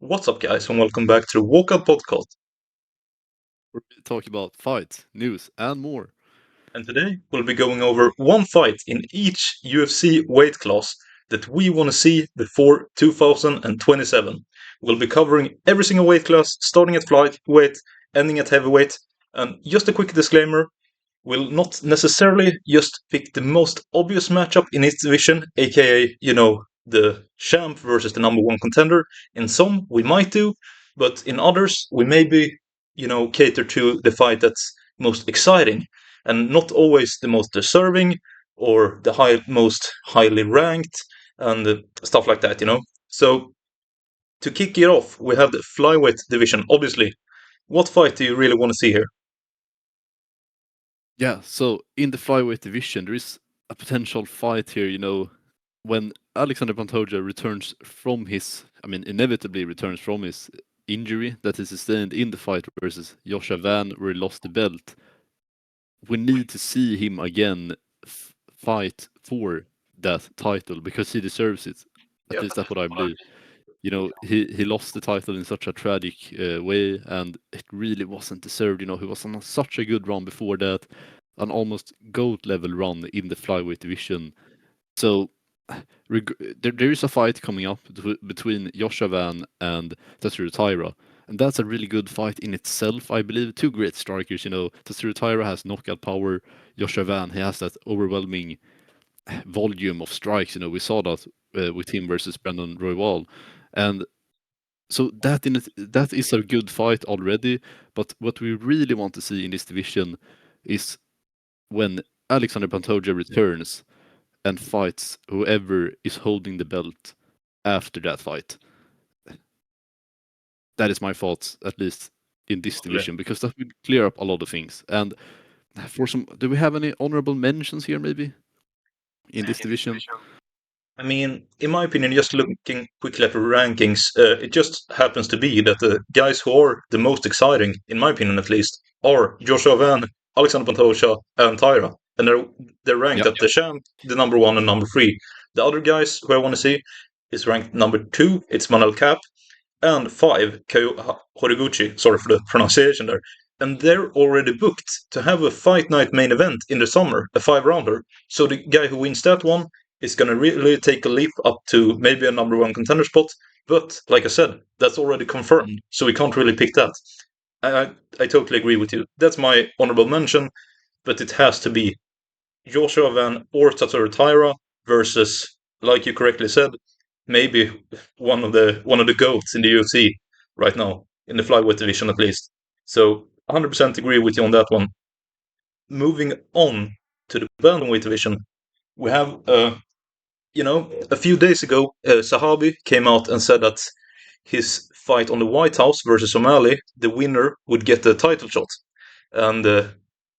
What's up, guys, and welcome back to the Walkout Podcast. We're going to talk about fights, news, and more. And today we'll be going over one fight in each UFC weight class that we want to see before 2027. We'll be covering every single weight class, starting at flyweight, ending at heavyweight. And just a quick disclaimer: we'll not necessarily just pick the most obvious matchup in each division, aka, the champ versus the number one contender. In some, we might do, but in others, we maybe, cater to the fight that's most exciting and not always the most deserving or the most highly ranked and stuff like that. So, to kick it off, we have the flyweight division, obviously. What fight do you really want to see here? Yeah, so in the flyweight division, there is a potential fight here, when Alexander Pantoja returns from inevitably returns from his injury that he sustained in the fight versus Joshua Van, where he lost the belt. We need to see him again fight for that title because he deserves it. At Yeah. least that's what I believe. He lost the title in such a tragic way, and it really wasn't deserved. He was on such a good run before that, an almost GOAT level run in the flyweight division. So there is a fight coming up between Joshua Van and Tatsuro Taira, and that's a really good fight in itself, I believe. Two great strikers. Tatsuro Taira has knockout power. Joshua Van, he has that overwhelming volume of strikes. We saw that with him versus Brandon Royval, and so that is a good fight already. But what we really want to see in this division is when Alexander Pantoja returns and fights whoever is holding the belt after that fight. That is my thoughts, at least in this division, because that will clear up a lot of things. And do we have any honorable mentions here, maybe, in this division? I mean, in my opinion, just looking quickly at the rankings, it just happens to be that the guys who are the most exciting, in my opinion at least, are Joshua Van, Alexander Pantoja, and Tyra. And they're ranked Yeah. at the champ, the number one and number three. The other guys who I want to see is ranked number two, it's Manel Cap, and five, Kyo Horiguchi. Sorry for the pronunciation there. And they're already booked to have a fight night main event in the summer, a 5 rounder. So the guy who wins that one is going to really take a leap up to maybe a number one contender spot. But like I said, that's already confirmed, so we can't really pick that. I totally agree with you. That's my honorable mention, but it has to be Joshua Van or Tatsuro Taira versus, like you correctly said, maybe one of the goats in the UFC right now in the flyweight division at least. So 100% agree with you on that one. Moving on to the bantamweight division, we have a few days ago, Sahabi came out and said that his fight on the White House versus O'Malley, the winner would get the title shot. And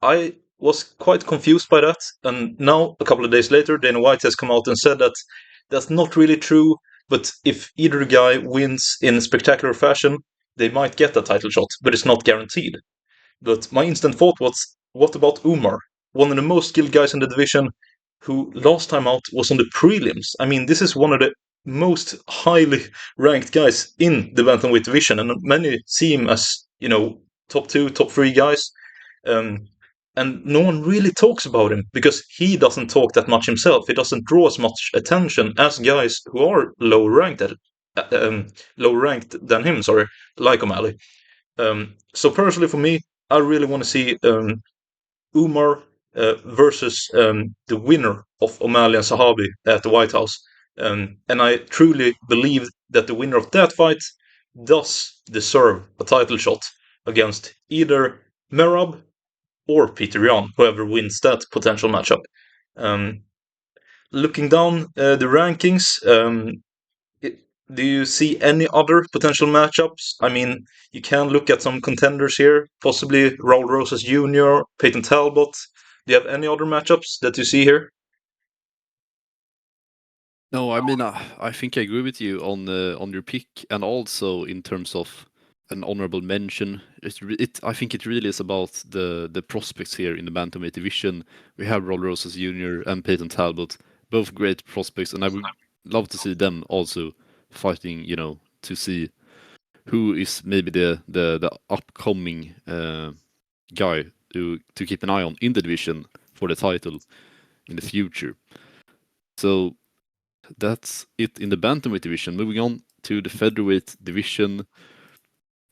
I was quite confused by that. And now, a couple of days later, Dana White has come out and said that that's not really true. But if either guy wins in spectacular fashion, they might get a title shot, but it's not guaranteed. But my instant thought was, what about Umar? One of the most skilled guys in the division, who last time out was on the prelims. I mean, this is one of the most highly ranked guys in the bantamweight division, and many see him as, top two, top three guys. Um, and no one really talks about him because he doesn't talk that much himself. He doesn't draw as much attention as guys who are lower ranked than him. Sorry, like O'Malley. So personally, for me, I really want to see Umar versus the winner of O'Malley and Sahabi at the White House. And I truly believe that the winner of that fight does deserve a title shot against either Merab or Peter Yan, whoever wins that potential matchup. Um, Looking down the rankings, do you see any other potential matchups? I mean, you can look at some contenders here, possibly Raul Rosas Jr., Peyton Talbot. Do you have any other matchups that you see here? No, I think I agree with you on your pick, and also in terms of an honorable mention. I think it really is about the prospects here in the bantamweight division. We have Raul Rosas Jr. and Peyton Talbot, both great prospects, and I would love to see them also fighting. To see who is maybe the upcoming guy to keep an eye on in the division for the title in the future. So that's it in the bantamweight division. Moving on to the featherweight division,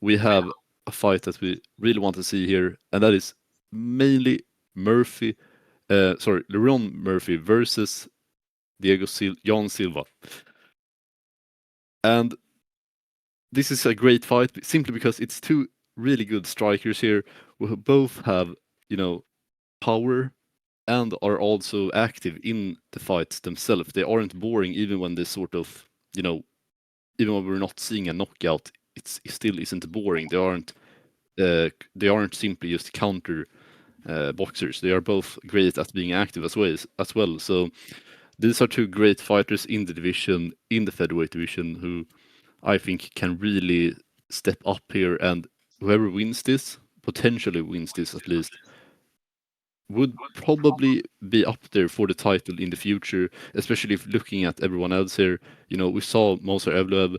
we have a fight that we really want to see here, and that is mainly Leron Murphy versus Jan Silva. And this is a great fight simply because it's two really good strikers here who both have, power and are also active in the fights themselves. They aren't boring even when they sort of, even when we're not seeing a knockout, it still isn't boring. They aren't simply just counter boxers. They are both great at being active as well. So these are two great fighters in the division, in the featherweight division, who I think can really step up here. And whoever wins this, potentially wins this at least, would probably be up there for the title in the future, especially if looking at everyone else here. We saw Moser Evloev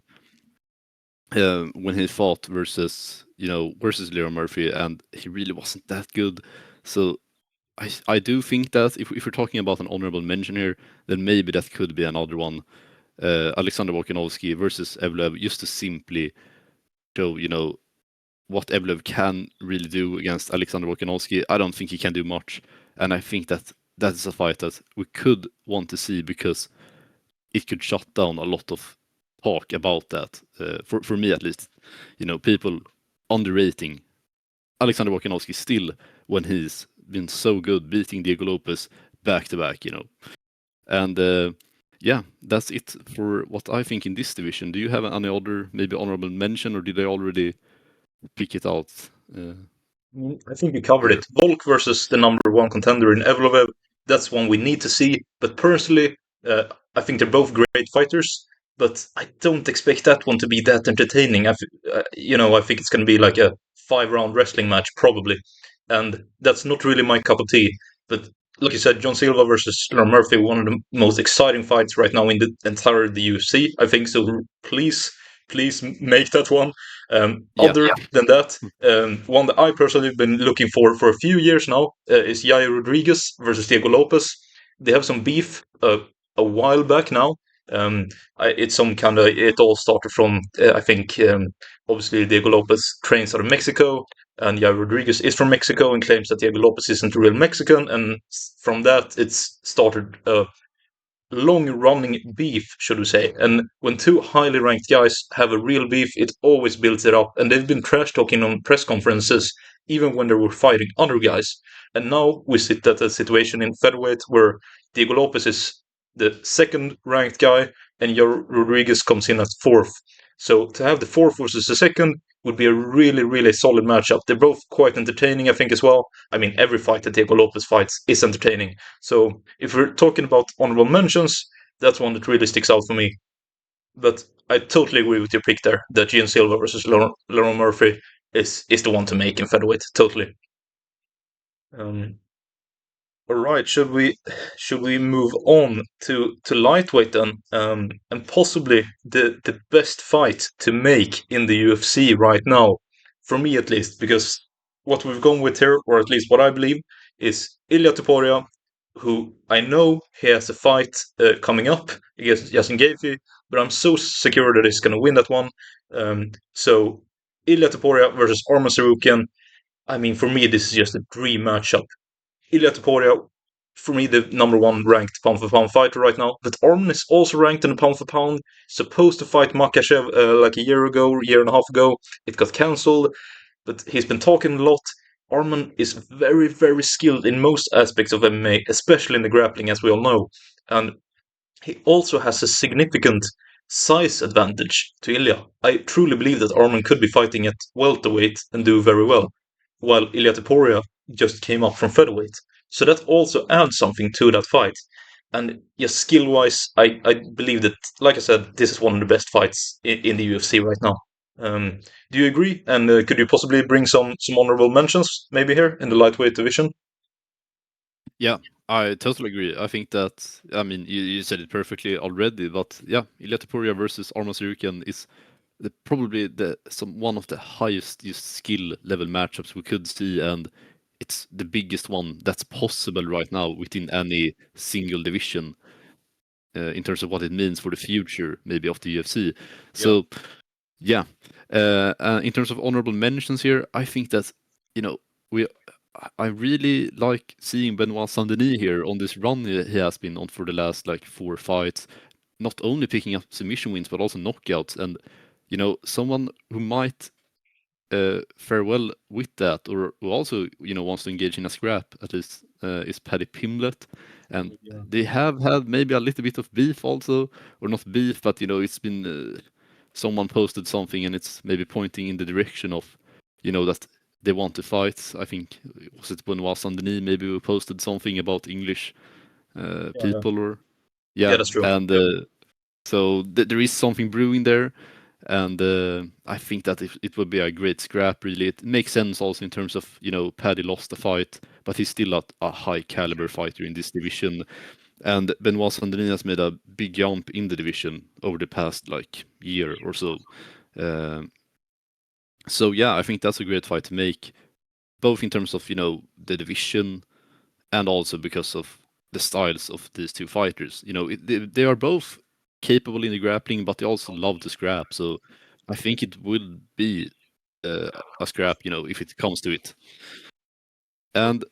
when he fought versus Leon Murphy, and he really wasn't that good. So I do think that if we're talking about an honorable mention here, then maybe that could be another one. Alexander Volkanovski versus Evloev, just to simply show, what Evloev can really do against Alexander Volkanovski. I don't think he can do much, and I think that is a fight that we could want to see because it could shut down a lot of talk about that. For me at least, people underrating Alexander Volkanovski still when he's been so good beating Diego Lopez back to back, And yeah, that's it for what I think in this division. Do you have any other maybe honorable mention, or did I already pick it out? I think you covered it. Volk versus the number one contender in Evloev. That's one we need to see. But personally, I think they're both great fighters. But I don't expect that one to be that entertaining. I think it's going to be like a 5-round wrestling match probably, and that's not really my cup of tea. But like you said, John Silva versus Leon Murphy, one of the most exciting fights right now in the entire the UFC. I think so. Please make that one. Yeah. Other than that, one that I personally have been looking for a few years now is Yair Rodriguez versus Diego Lopez. They have some beef a while back now. It's some kind of. It all started from I think obviously Diego Lopez trains out of Mexico, and Yair Rodriguez is from Mexico and claims that Diego Lopez isn't a real Mexican, and from that it's started long-running beef, should we say. And when two highly ranked guys have a real beef, it always builds it up. And they've been trash talking on press conferences, even when they were fighting other guys. And now we sit at a situation in featherweight where Diego Lopez is the second ranked guy, and Rodriguez comes in at fourth. So to have the fourth versus the second would be a really, really solid matchup. They're both quite entertaining, I think, as well. I mean, every fight that Diego Lopez fights is entertaining. So if we're talking about honorable mentions, that's one that really sticks out for me. But I totally agree with your pick there that Gian Silva versus Laurent Murphy is the one to make in featherweight. Totally. Um, all right, should we move on to lightweight then, and possibly the best fight to make in the UFC right now, for me at least, because what we've gone with here, or at least what I believe, is Ilia Topuria, who I know he has a fight coming up against Yasin Gaethje, but I'm so secure that he's going to win that one. So Ilia Topuria versus Arman Tsarukyan. I mean, for me, this is just a dream matchup. Ilia Topuria, for me, the number one ranked pound for pound fighter right now. But Arman is also ranked in the pound for pound. Supposed to fight Makachev like a year and a half ago. It got cancelled, but he's been talking a lot. Arman is very, very skilled in most aspects of MMA, especially in the grappling, as we all know. And he also has a significant size advantage to Ilya. I truly believe that Arman could be fighting at welterweight and do very well, while Ilya Topuria just came up from featherweight. So that also adds something to that fight. And yes, skill wise, I believe that, like I said, this is one of the best fights in the UFC right now. Do you agree? And could you possibly bring some honorable mentions maybe here in the lightweight division? Yeah, I totally agree. I think that, I mean, you said it perfectly already, but yeah, Ilia Topuria versus Arman Tsarukyan is probably one of the highest just skill level matchups we could see, and it's the biggest one that's possible right now within any single division in terms of what it means for the future, maybe of the UFC. Yeah. So yeah, in terms of honorable mentions here, I think that you know we. I really like seeing Benoit Saint-Denis here on this run he has been on for the last like 4 fights, not only picking up submission wins but also knockouts. And someone who might fare well with that, or who also wants to engage in a scrap at least, is Paddy Pimblett. And Yeah. they have had maybe a little bit of beef also, or not beef, but it's been someone posted something and it's maybe pointing in the direction of that they want to fight. I think, was it Benoit Saint-Denis maybe, who posted something about English Yeah. people, or Yeah, yeah. that's true. And Yep. so there is something brewing there, and I think that it would be a great scrap. Really, it makes sense also in terms of Paddy lost the fight, but he's still a high caliber fighter in this division, and Benoit Saint-Denis has made a big jump in the division over the past like year or so. Um so yeah, I think that's a great fight to make, both in terms of the division, and also because of the styles of these two fighters. They are both capable in the grappling, but they also love to scrap. So I think it will be uh, a scrap, if it comes to it. And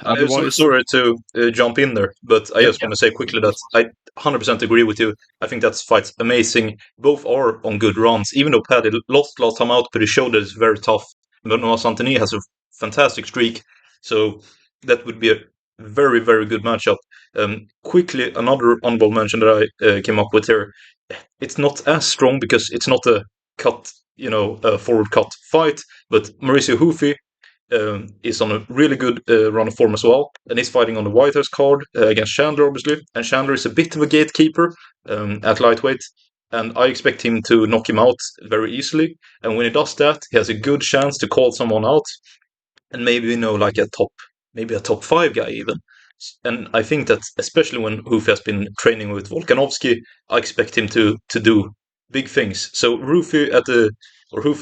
otherwise, Sorry to jump in there, but I yeah, just want to say quickly of that course. I 100% agree with you. I think that fight's amazing. Both are on good runs. Even though Paddy lost last time out, but he showed that it's very tough. But Noah Santini has a fantastic streak, so that would be a very, very good matchup. Quickly, another honorable mention that I came up with here. It's not as strong because it's not a cut, a forward cut fight, but Mauricio Hufi is on a really good run of form as well, and he's fighting on the White House card against Chandler, obviously. And Chandler is a bit of a gatekeeper at lightweight, and I expect him to knock him out very easily. And when he does that, he has a good chance to call someone out, and maybe like maybe a top five guy even. And I think that especially when Hoof has been training with Volkanovski, I expect him to do big things. So Hoofy,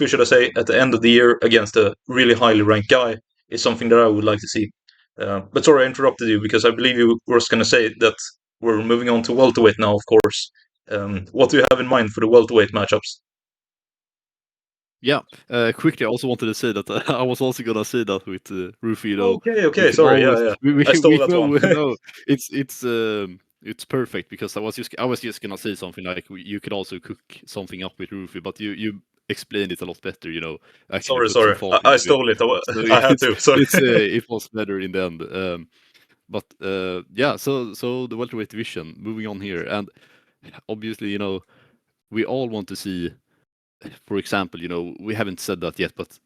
should I say, at the end of the year against a really highly ranked guy is something that I would like to see. But sorry, I interrupted you because I believe you were going to say that we're moving on to welterweight now, of course. What do you have in mind for the welterweight matchups? Yeah, quickly, I also wanted to say that I was also gonna say that with Rufy, Okay, we okay, can sorry, always yeah, yeah. we I stole we that know one. no, it's perfect, because I was just gonna say something like, you could also cook something up with Rufy, but you explained it a lot better, actually Sorry, put some sorry. thought I into it. stole it. So I had it's to. Sorry. it was better in the end. But yeah, so the welterweight division, moving on here, and obviously, we all want to see, for example, we haven't said that yet, but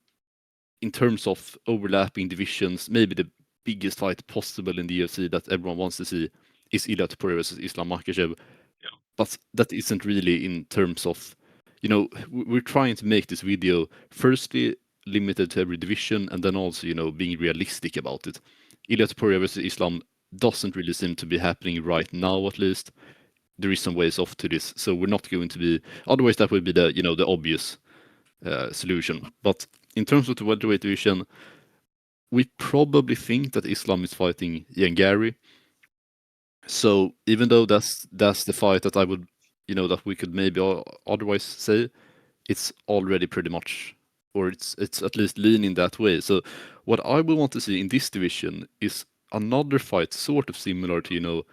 in terms of overlapping divisions, maybe the biggest fight possible in the UFC that everyone wants to see is Ilia Topuria versus Islam Makhachev. But that isn't really in terms of, we're trying to make this video firstly limited to every division, and then also, being realistic about it. Ilia Topuria versus Islam doesn't really seem to be happening right now, at least. There is some ways off to this, so we're not going to be. Otherwise, that would be the obvious solution. But in terms of the welterweight division, we probably think that Islam is fighting Ian Gary. So even though that's the fight that I would, that we could maybe otherwise say, it's already pretty much, or it's at least leaning that way. So what I would want to see in this division is another fight sort of similar to,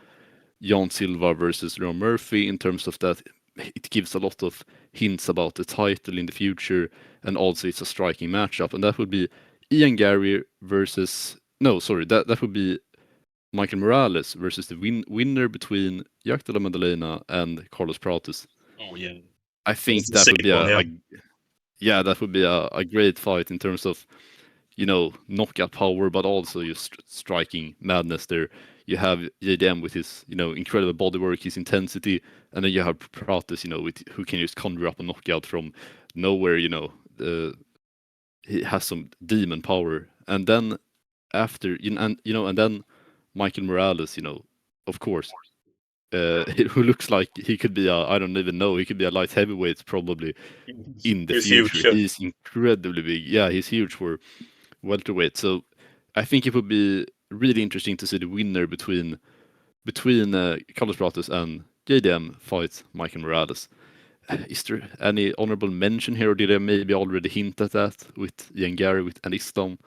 Jan Silva versus Ron Murphy, in terms of that it gives a lot of hints about the title in the future, and also it's a striking matchup, and that would be Ian Gary versus, no, sorry, that would be Michael Morales versus the winner between Jack de la Madalena and Carlos Prates. Oh yeah, I that's think the that would second be one. Yeah. yeah, that would be a great fight in terms of, knockout power, but also just striking madness there. You have JDM with his, incredible body work, his intensity, and then you have Prates, who can just conjure up a knockout from nowhere. He has some demon power, and then after, and then Michael Morales, of course. who looks like he could be I don't even know, he could be a light heavyweight probably in the He's future. huge. Yeah. He's incredibly big. Yeah, he's huge for welterweight. So I think it would be really interesting to see the winner between Carlos Prates and JDM fight Michael Morales. Is there any honorable mention here, or did I maybe already hint at that with Ian Gary and Islam?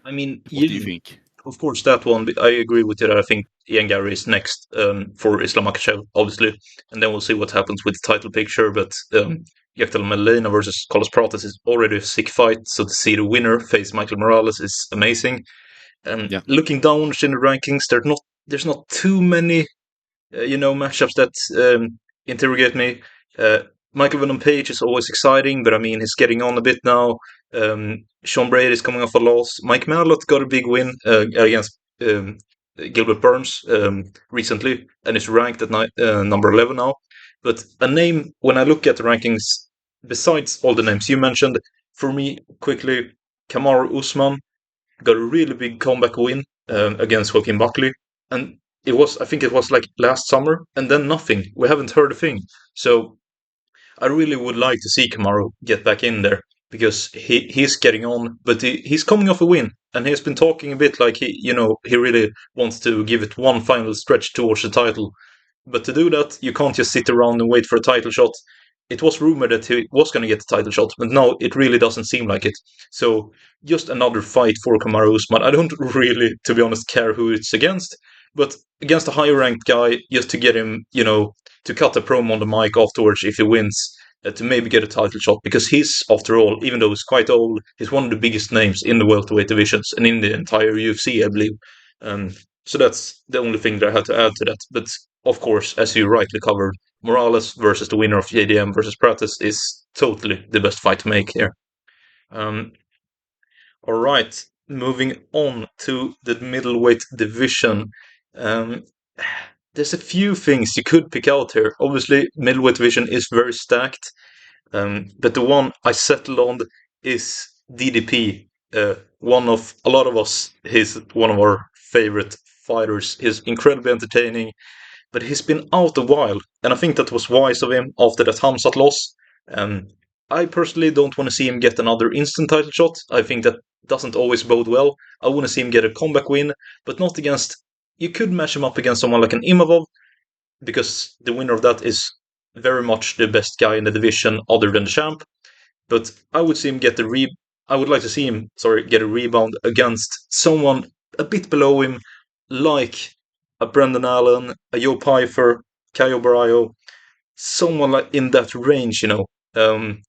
I mean, What do you yeah, think? of course, that one. I agree with you that I think Ian Gary is next for Islam Makhachev, obviously, and then we'll see what happens with the title picture. But Yaktel Melena versus Carlos Prates is already a sick fight, so to see the winner face Michael Morales is amazing. Yeah, Looking down in the rankings, there's not too many matchups that interrogate me. Uh, Michael Venom Page is always exciting, but I mean, he's getting on a bit now. Sean Brady is coming off a loss. Mike Malott got a big win against Gilbert Burns recently, and is ranked at number 11 now. But a name, when I look at the rankings, besides all the names you mentioned, for me, quickly, Kamaru Usman got a really big comeback win against Joaquin Buckley, and I think it was like last summer, and then nothing. We haven't heard a thing. So I really would like to see Kamaru get back in there because he's getting on, but he's coming off a win, and he's been talking a bit like he really wants to give it one final stretch towards the title. But to do that, you can't just sit around and wait for a title shot. It was rumored that he was going to get the title shot, but no, it really doesn't seem like it. So just another fight for Kamaru Usman. I don't really, to be honest, care who it's against, but against a higher ranked guy, just to get him, to cut a promo on the mic afterwards if he wins, to maybe get a title shot, because he's, after all, even though he's quite old, he's one of the biggest names in the welterweight divisions and in the entire UFC, I believe. Um, so that's the only thing that I had to add to that. But of course, as you rightly covered, Morales versus the winner of JDM versus Pratis is totally the best fight to make here. Um, all right, moving on to the middleweight division. Um, there's a few things you could pick out here. Obviously, middleweight division is very stacked, but the one I settled on is DDP. One of a lot of us, he's one of our favorite fighters. He's incredibly entertaining, but he's been out a while, and I think that was wise of him after that Hamzat loss. Um, I personally don't want to see him get another instant title shot. I think that doesn't always bode well. I want to see him get a comeback win, but not against. You could match him up against someone like an Imavov, because the winner of that is very much the best guy in the division, other than the champ. But I would see him get I would like to see him, get a rebound against someone a bit below him, like a Brendan Allen, a Joe Pfeiffer, Caio Barrio, someone like in that range. Um,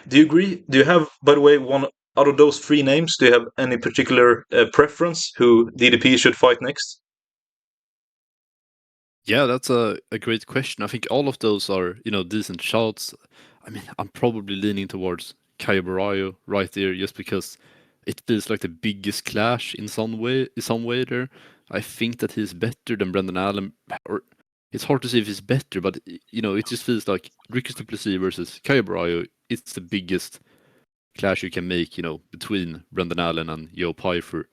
do you agree? Do you have, by the way, one out of those three names? Do you have any particular preference who DDP should fight next? yeah, that's a great question. I think all of those are decent shouts. I mean, I'm probably leaning towards Caio Barrio right there, just because it feels like the biggest clash in some way there. I think that he's better than Brendan Allen, or it's hard to say if he's better, but it just feels like Ricky Duplessis versus Caio Barrio. It's the biggest clash you can make, between Brendan Allen and Joe Pfeiffer.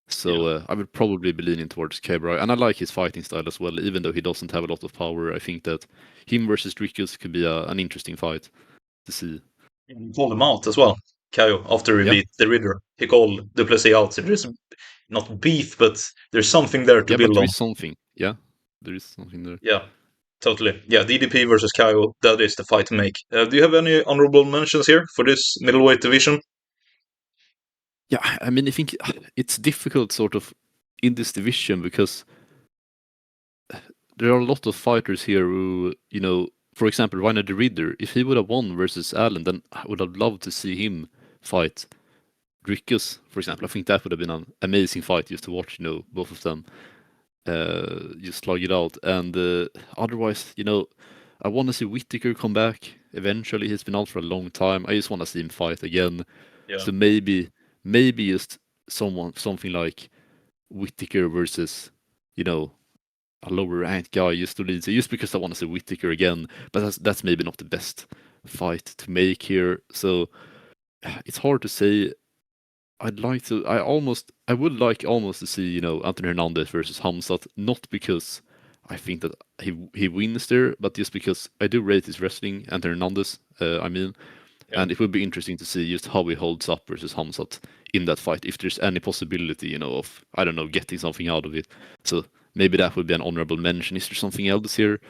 So Yeah. I would probably be leaning towards Cabra, and I like his fighting style as well. Even though he doesn't have a lot of power, I think that him versus Dricus could be an interesting fight to see. He called him out as well, Caio, after he Yeah, beat the Riddler. He called Duplessis out. So there's not beef, but there's something there to yeah, but build there on. is something. Yeah, there is something there. Yeah, totally. Yeah, DDP versus Caio, that is the fight to make. Do you have any honorable mentions here for this middleweight division? Yeah, I mean, I think it's difficult sort of in this division because there are a lot of fighters here who, for example, Reiner the Ridder. If he would have won versus Allen, then I would have loved to see him fight Dricus, for example. I think that would have been an amazing fight just to watch, both of them just slug it out. And otherwise, I want to see Whittaker come back eventually. He's been out for a long time. I just want to see him fight again. Yeah. So maybe just something like Whittaker versus, a lower ranked guy just to lead. So just because I want to see Whittaker again, but that's maybe not the best fight to make here. So it's hard to say. I would like almost to see, Anthony Hernandez versus Hamzat, not because I think that he wins there, but just because I do rate his wrestling and Hernandez, I mean, Yeah. and it would be interesting to see just how he holds up versus Hamzat in that fight. If there's any possibility, of I don't know, getting something out of it. So maybe that would be an honorable mention. Is there something else here?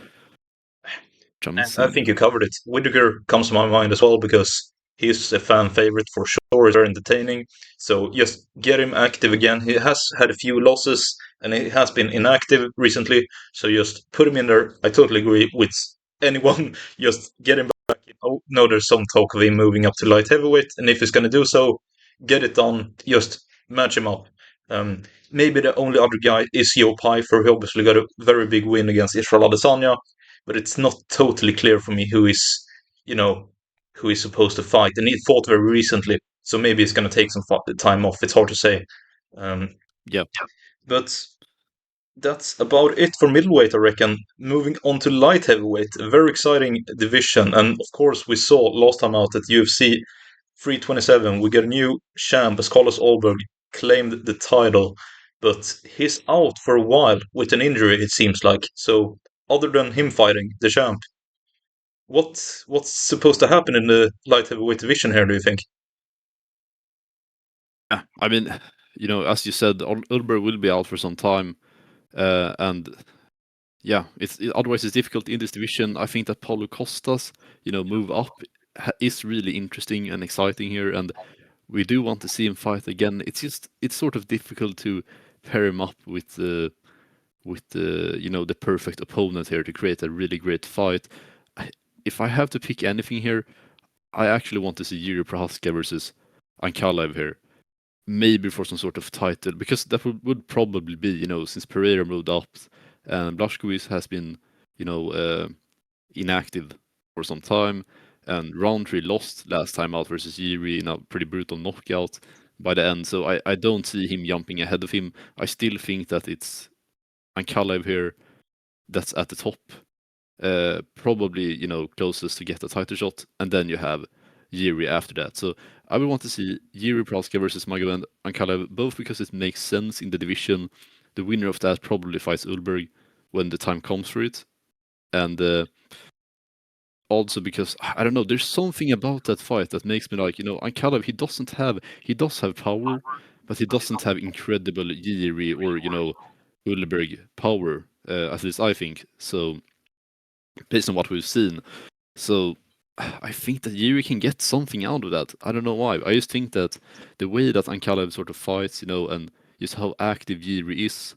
Which I'm I missing. think you covered it. Whittaker comes to my mind as well because he's a fan favorite for sure. He's very entertaining. So just get him active again. He has had a few losses and he has been inactive recently. So just put him in there. I totally agree with anyone. Just get him back. I know there's some talk of him moving up to light heavyweight, and if he's going to do so, get it done. Just match him up. Um, Maybe the only other guy is Joe Pfeiffer, who obviously got a very big win against Israel Adesanya, but it's not totally clear for me you know, who is supposed to fight. And he fought very recently, so maybe it's going to take some time off. It's hard to say. Um, Yeah. but that's about it for middleweight, I reckon. Moving on to light heavyweight, a very exciting division. And of course, we saw last time out at UFC 327, we get a new champ as Carlos Ulberg claimed the title, but he's out for a while with an injury, it seems like. So, other than him fighting the champ, what's supposed to happen in the light heavyweight division here? Do you think? Yeah. I mean, as you said, Ulber will be out for some time, and yeah, otherwise it's difficult in this division. I think that Paulo Costas, move up is really interesting and exciting here, and we do want to see him fight again. It's sort of difficult to pair him up with the perfect opponent here to create a really great fight. If I have to pick anything here, I actually want to see Yuri Prohaska versus Ankalaev here. Maybe for some sort of title, because that would probably be, since Pereira moved up and Blachowicz has been, inactive for some time, and Roundtree lost last time out versus Yuri in a pretty brutal knockout by the end. So I don't see him jumping ahead of him. I still think that it's Ankalaev here that's at the top, probably closest to get a title shot, and then you have Yuri after that. So I would want to see Yuri Praska versus Magomed Ankalaev, both because it makes sense in the division. The winner of that probably fights Ulberg when the time comes for it, and also because I don't know, there's something about that fight that makes me like, Ankalaev. He does have power, but he doesn't have incredible Yuri or Ulberg power, at least I think. So based on what we've seen. So I think that Yuri can get something out of that. I don't know why. I just think that the way that Ankalaev sort of fights, and just how active Yuri is,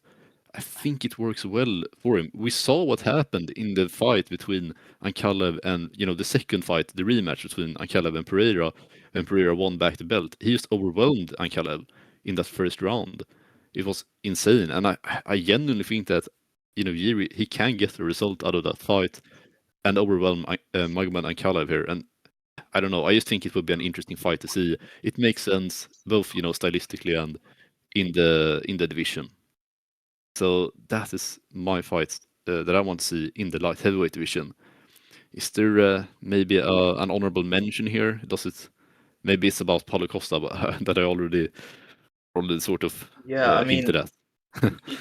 I think it works well for him. We saw what happened in the fight between Ankalaev and, the second fight, the rematch between Ankalaev and Pereira, when Pereira won back the belt. He just overwhelmed Ankalaev in that first round. It was insane. And I genuinely think that, Yuri, he can get a result out of that fight and overwhelm Magomed Ankalaev here. And I don't know. I just think it would be an interesting fight to see. It makes sense both, stylistically and in the division. So that is my fight that I want to see in the light heavyweight division. Is there maybe an honorable mention here? Does it? Maybe it's about Paulo Costa, but that I already sort of Yeah, I hinted mean, at.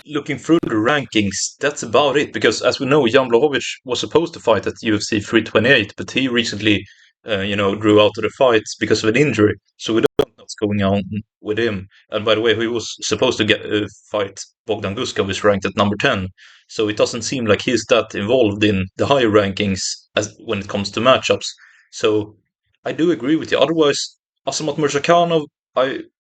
looking through the rankings, that's about it. Because as we know, Jan Blachowicz was supposed to fight at UFC 328, but he recently, drew out of the fight because of an injury. So we don't know what's going on with him. And by the way, he was supposed to get fight Bogdan Guskov, is ranked at number 10. So it doesn't seem like he's that involved in the higher rankings as when it comes to matchups. So I do agree with you. Otherwise, Asamat Murzakanov,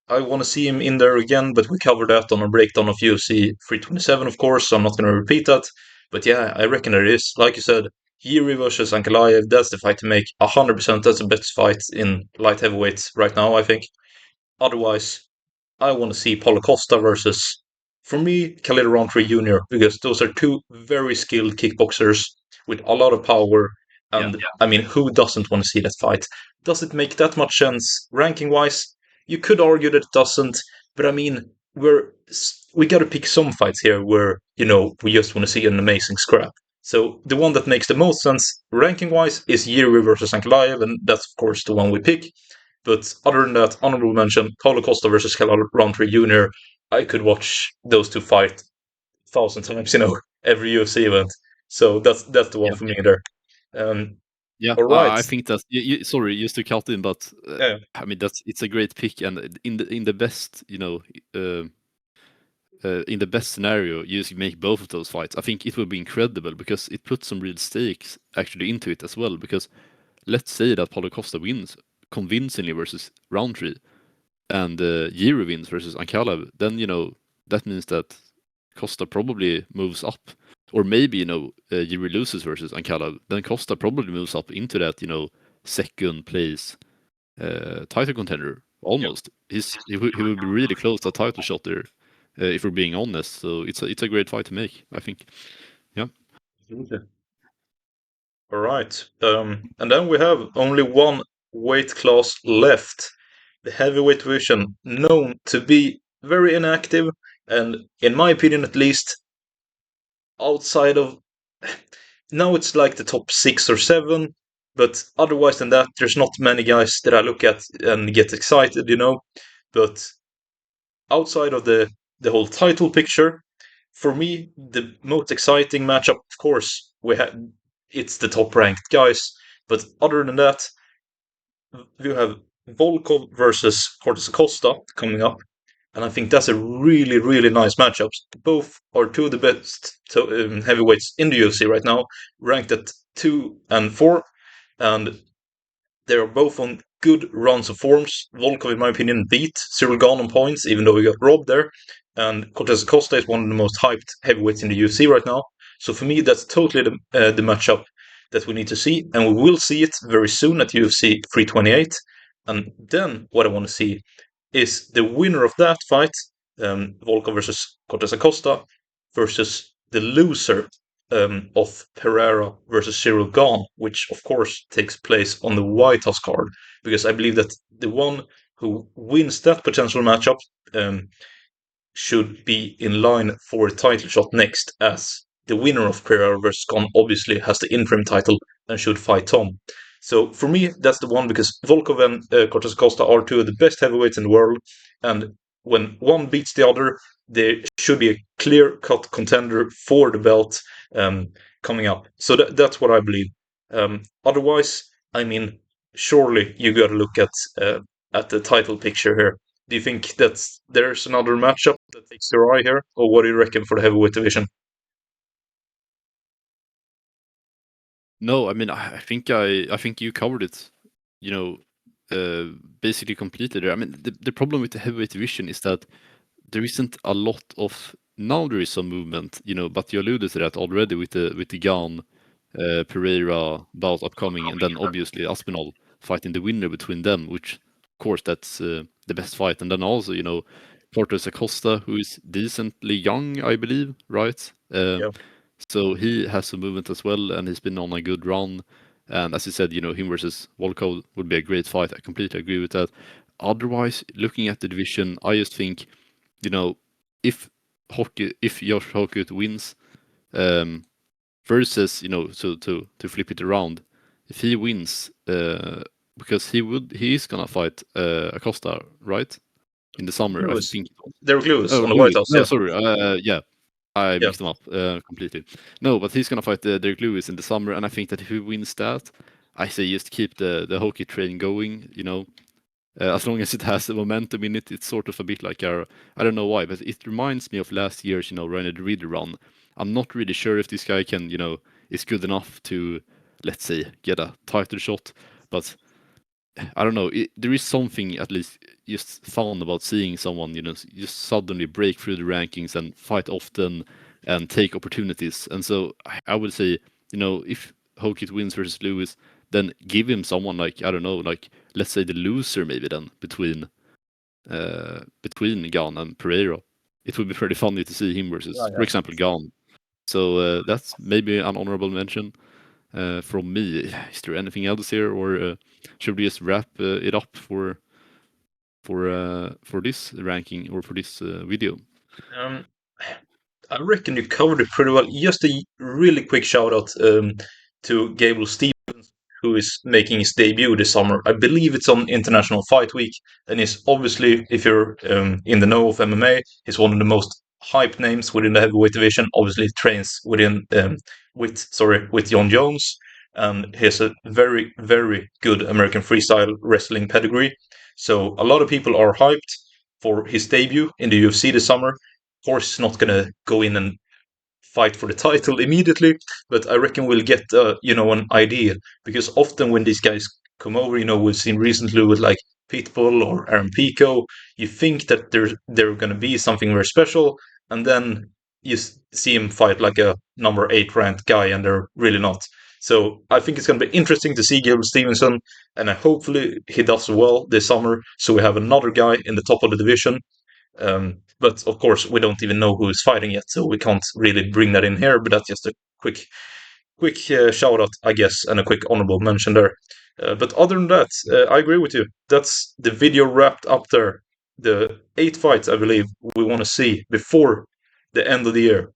I want to see him in there again, but we covered that on a breakdown of UFC 327, of course, so I'm not going to repeat that. But yeah, I reckon there is. Like you said, Yuri versus Ankalaev, that's the fight to make. 100%, that's the best fight in light heavyweights right now, I think. Otherwise, I want to see Paulo Costa versus, for me, Khalil Rountree Jr., because those are two very skilled kickboxers with a lot of power. Yeah. And I mean, who doesn't want to see that fight? Does it make that much sense ranking wise? You could argue that it doesn't, but I mean, we got to pick some fights here where we just want to see an amazing scrap. So the one that makes the most sense ranking wise is Yuri versus Ankalaev, and that's of course the one we pick. But other than that, honorable mention, Paulo Costa versus Khalil Rountree Jr. I could watch those two fight 1,000 times, every UFC event. So that's the one Yeah. for me there. Um, Yeah, all right. I think that. Sorry, just to cut in, but Yeah, I mean it's a great pick, and in the best, in the best scenario, you make both of those fights. I think it would be incredible because it puts some real stakes actually into it as well. Because let's say that Paulo Costa wins convincingly versus Roundtree, and Jiri wins versus Ankalaev, then that means that Costa probably moves up, or maybe Jiri loses versus Ankalaev, then Costa probably moves up into that second place title contender yeah, almost. He will be really close to a title shot there, if we're being honest. So it's a great fight to make, I think. Yeah. absolutely. All right. And then we have only one weight class left, the heavyweight division, known to be very inactive, and in my opinion, at least, outside of now it's like the top 6 or 7, but otherwise than that, there's not many guys that I look at and get excited. But outside of the whole title picture, for me, the most exciting matchup, of course, it's the top ranked guys. But other than that, you have Volkov versus Cortes Acosta coming up, and I think that's a really, really nice matchup. Both are two of the best heavyweights in the UFC right now, ranked at 2 and 4, and they are both on good runs of forms. Volkov, in my opinion, beat Cyril Gane on points, even though he got robbed there. And Cortez Acosta is one of the most hyped heavyweights in the UFC right now. So for me, that's totally the matchup that we need to see. And we will see it very soon at UFC 328. And then what I want to see is the winner of that fight, Volkov versus Cortez Acosta, versus the loser of Pereira versus Cyril Gane, which of course takes place on the White House card, because I believe that the one who wins that potential matchup should be in line for a title shot next, as the winner of Pereira versus Gane obviously has the interim title and should fight Tom. So for me, that's the one, because Volkov and Cortez Costa are two of the best heavyweights in the world, and when one beats the other, there should be a clear-cut contender for the belt coming up. So that's what I believe. Otherwise, I mean, surely you got to look at the title picture here. Do you think that there's another matchup that takes your eye here, or what do you reckon for the heavyweight division? No, I mean I think you covered it. You know, basically completely there. I mean the problem with the heavyweight division is that there isn't a lot of now there is some movement, but you alluded to that already with the Gan Pereira bout upcoming, and then obviously Aspinall fighting the winner between them, which of course that's the best fight. And then also, Portes Acosta, who is decently young, I believe, right? Yeah, So he has some movement as well, and he's been on a good run. And as you said, him versus Walkout would be a great fight. I completely agree with that. Otherwise, looking at the division, I just think, you know, if if Josh Hockett wins, um, versus so to flip it around, if he wins, because he is gonna fight Acosta, right, in the summer, I Lewis. think. Derek Lewis Oh, on the White Lewis. House. No, Yeah, sorry. Yeah, I yeah, mixed them up completely. No, but he's gonna fight Derek Lewis in the summer, and I think that if he wins that, I say just keep the hockey train going. As long as it has the momentum in it, it's sort of a bit like I don't know why, but it reminds me of last year's, Ryan Reader run. I'm not really sure if this guy can, is good enough to, let's say, get a title shot, but I don't know. There is something at least just fun about seeing someone, just suddenly break through the rankings and fight often and take opportunities. And so I would say, if Hokit wins versus Lewis, then give him someone like, I don't know, like let's say the loser maybe then between Gan and Pereira. It would be pretty funny to see him yeah, versus, for yeah. example, Gan. So that's maybe an honorable mention from me. Is there anything else here, or should we just wrap it up for this ranking or for this video? Um, I reckon you covered it pretty well. Just a really quick shout out to Gable Stevens, who is making his debut this summer. I believe it's on International Fight Week, and is obviously, if you're in the know of MMA, he's one of the most hype names within the heavyweight division. Obviously, trains with John Jones, and he has a very very good American freestyle wrestling pedigree. So a lot of people are hyped for his debut in the UFC this summer. Of course, he's not gonna go in and fight for the title immediately, but I reckon we'll get an idea, because often when these guys come over, we've seen recently with like Pitbull or Aaron Pico, you think that they're going to be something very special, and then you see him fight like a number 8 ranked guy, and they're really not. So I think it's going to be interesting to see Gilbert Stevenson, and hopefully he does well this summer, so we have another guy in the top of the division. But of course, we don't even know who is fighting yet, so we can't really bring that in here. But that's just a quick shout out, I guess, and a quick honorable mention there. But other than that, I agree with you. That's the video wrapped up there. The 8 fights, I believe, we want to see before the end of the year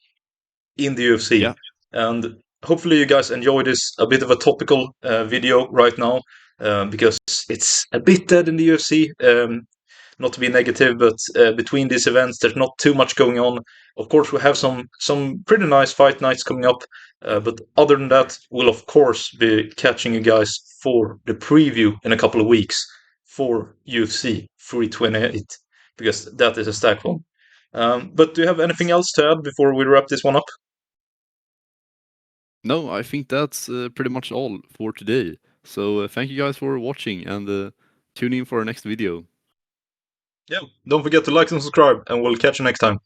in the UFC. Yeah. And hopefully, you guys enjoy this a bit of a topical video right now, because it's a bit dead in the UFC. Not to be negative, but between these events, there's not too much going on. Of course, we have some pretty nice fight nights coming up, but other than that, we'll of course be catching you guys for the preview in a couple of weeks for UFC 328, because that is a stacked one. But do you have anything else to add before we wrap this one up? No, I think that's pretty much all for today. So thank you guys for watching, and tune in for our next video. Yeah, don't forget to like and subscribe, and we'll catch you next time.